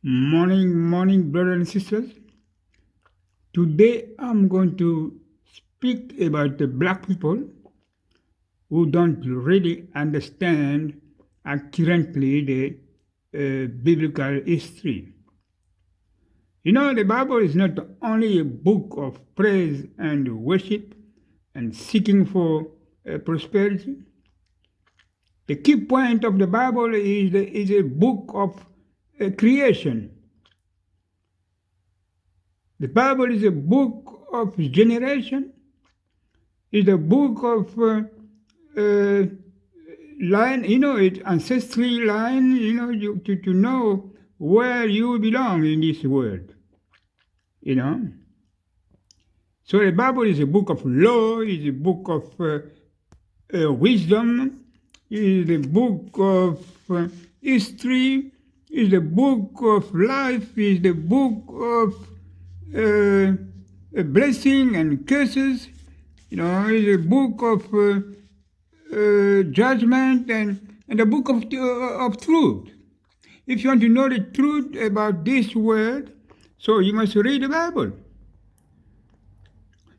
Morning, brothers and sisters. Today I'm going to speak about the black people who don't really understand accurately the biblical history. The Bible is not only a book of praise and worship and seeking for prosperity. The key point of the Bible is a book of creation. The Bible is a book of generation. It's a book of uh, line, it's ancestry line, to know where you belong in this world, you know. So the Bible is a book of law, is a book of wisdom, is a book of history, is the book of life, is the book of blessing and curses, is a book of judgment and the book of truth. If you want to know the truth about this world, so you must read the Bible.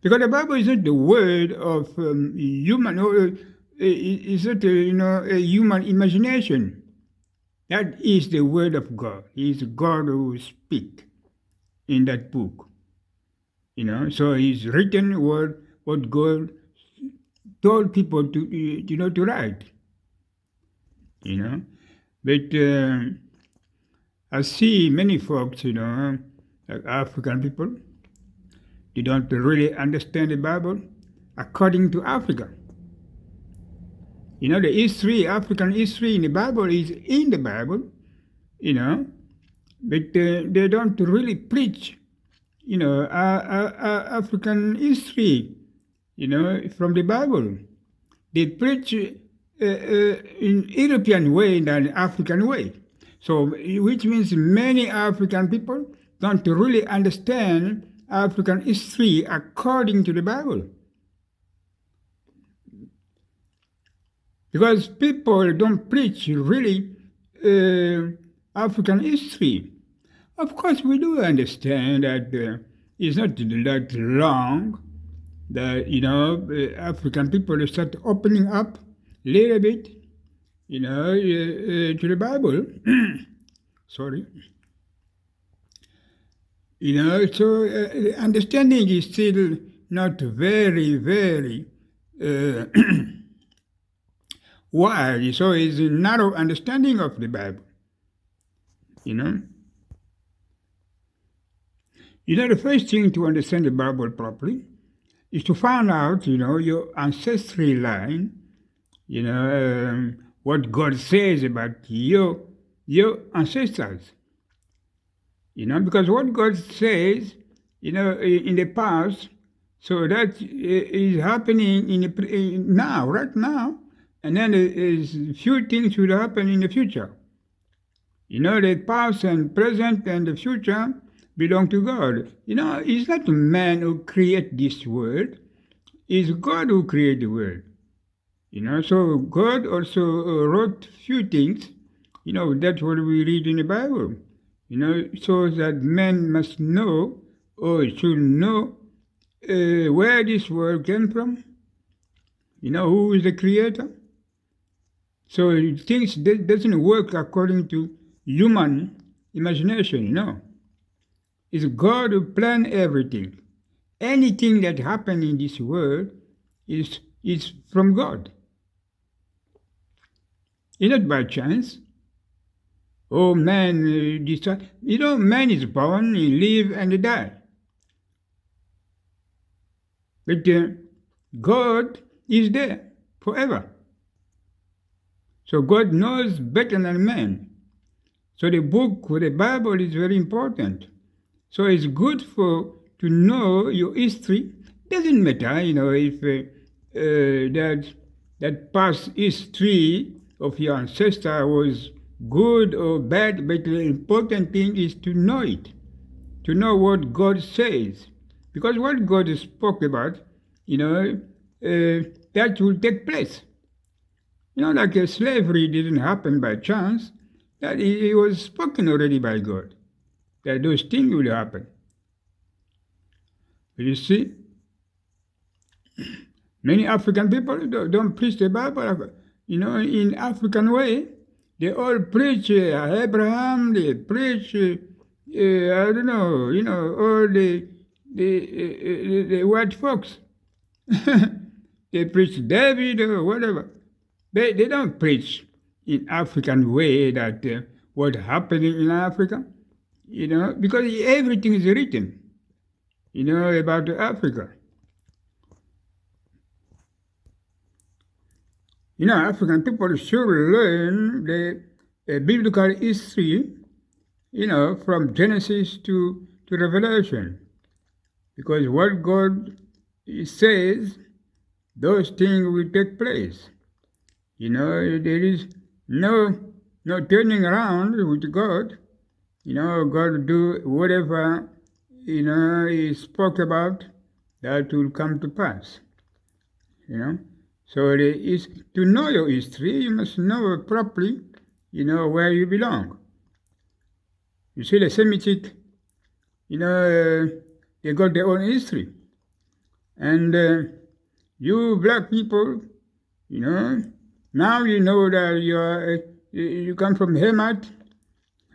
Because the Bible is not the word of human, it's not a human imagination. That is the word of God. He is God who speaks in that book. So He's written what God told people to write. But I see many folks, like African people, they don't really understand the Bible according to Africa. The history, African history in the Bible is in the Bible, but they don't really preach, African history, from the Bible. They preach in European way than African way. So, which means many African people don't really understand African history according to the Bible. Because people don't preach really African history. Of course, we do understand that it's not that long that, African people start opening up a little bit, to the Bible. Sorry. So understanding is still not very, very wide. So it's a narrow understanding of the Bible. The first thing to understand the Bible properly is to find out, your ancestry line, what God says about your ancestors. Because what God says, in the past, so that is happening right now, and then few things will happen in the future. The past and present and the future belong to God. It's not man who created this world, it's God who created the world. So God also wrote few things, that's what we read in the Bible, so that man must know or should know where this world came from, who is the creator. So things doesn't work according to human imagination, It's God who planned everything. Anything that happens in this world is from God. It's not by chance. Oh, man, man is born, he live and he die. But God is there forever. So God knows better than man. So the book, the Bible, is very important. So it's good to know your history. Doesn't matter, if that past history of your ancestor was good or bad, but the important thing is to know it, to know what God says. Because what God spoke about, that will take place. Like slavery didn't happen by chance, that it was spoken already by God. that those things will happen. But you see, many African people don't preach the Bible, in African way. They all preach Abraham. They preach, I don't know, all the white folks. They preach David or whatever. They don't preach in African way that what happening in Africa, because everything is written, about Africa. African people should learn the biblical history, from Genesis to Revelation. Because what God says, those things will take place. There is no turning around with God. God do whatever, He spoke about, that will come to pass. So to know your history, you must know properly, where you belong. You see, the Semitic, they got their own history. And you black people, now you know that you come from Hamite,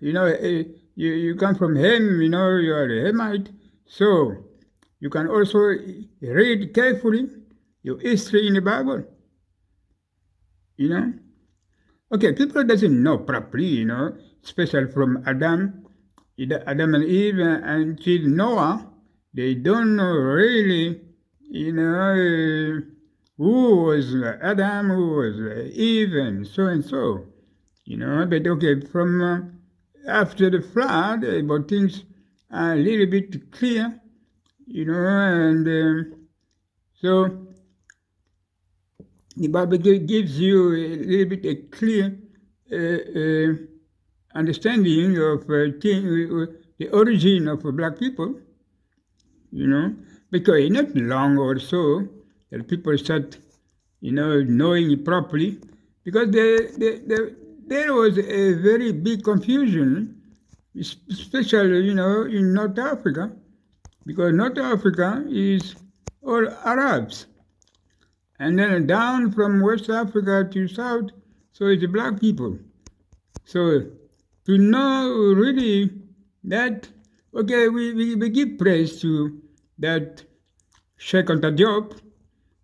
you come from Ham, you are a Hamite. So you can also read carefully your history in the Bible. Okay, people doesn't know properly, especially from Adam and Eve until Noah. They don't know really, who was Adam, who was Eve, and so. But okay, from after the flood, about things are a little bit clear, and so the Bible gives you a little bit a clear understanding of the origin of black people, because not long or so that people start, knowing it properly, because there was a very big confusion, especially, in North Africa, because North Africa is all Arabs. And then down from West Africa to South, so it's the black people. So to know really that, okay, we give praise to that Sheikh Anta Diop,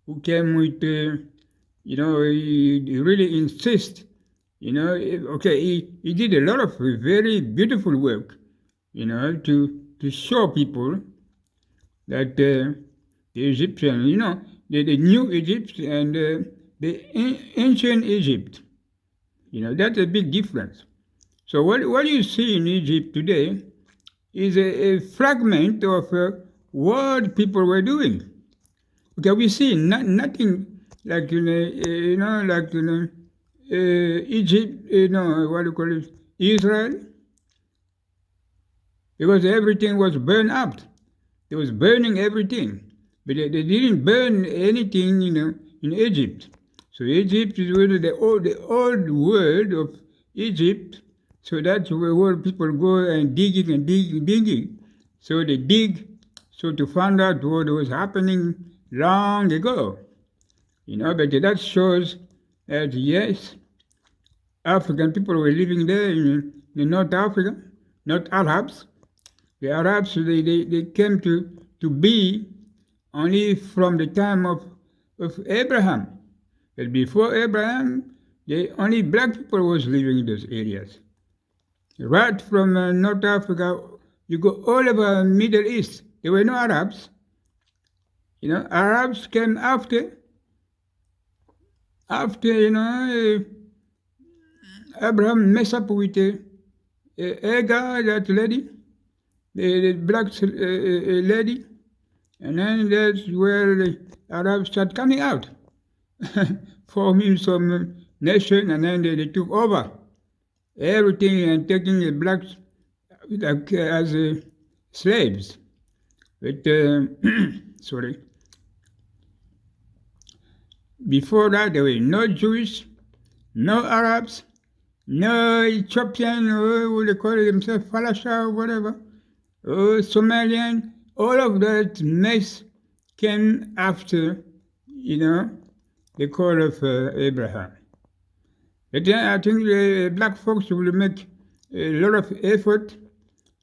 who came with, he really insists, okay, he did a lot of very beautiful work, to show people that the Egyptian, the new Egypt and the ancient Egypt. That's a big difference. So what you see in Egypt today is a fragment of what people were doing. Okay, we see nothing like Egypt, what do you call it, Israel, because everything was burned up. They was burning everything. But they didn't burn anything, in Egypt. So Egypt is really the old world of Egypt. So that's where people go and digging. So they dig, so to find out what was happening long ago. But that shows that yes, African people were living there in North Africa, not Arabs. The Arabs, they came to be only from the time of Abraham. But before Abraham, only black people was living in those areas. Right from North Africa, you go all over Middle East. There were no Arabs. Arabs came after, Abraham messed up with Hagar, that lady, the black lady. And then that's where the Arabs start coming out, forming some nation, and then they took over everything and taking the blacks as slaves. But, sorry. Before that, there were no Jewish, no Arabs, no Ethiopian, or what they call themselves, Falasha or whatever. Somalian, all of that mess came after, the call of Abraham. But then I think the black folks will make a lot of effort,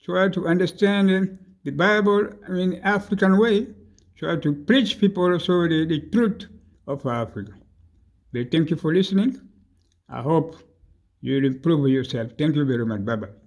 try to understand the Bible in African way, try to preach people also the truth of Africa. But thank you for listening. I hope you'll improve yourself. Thank you very much. Bye-bye.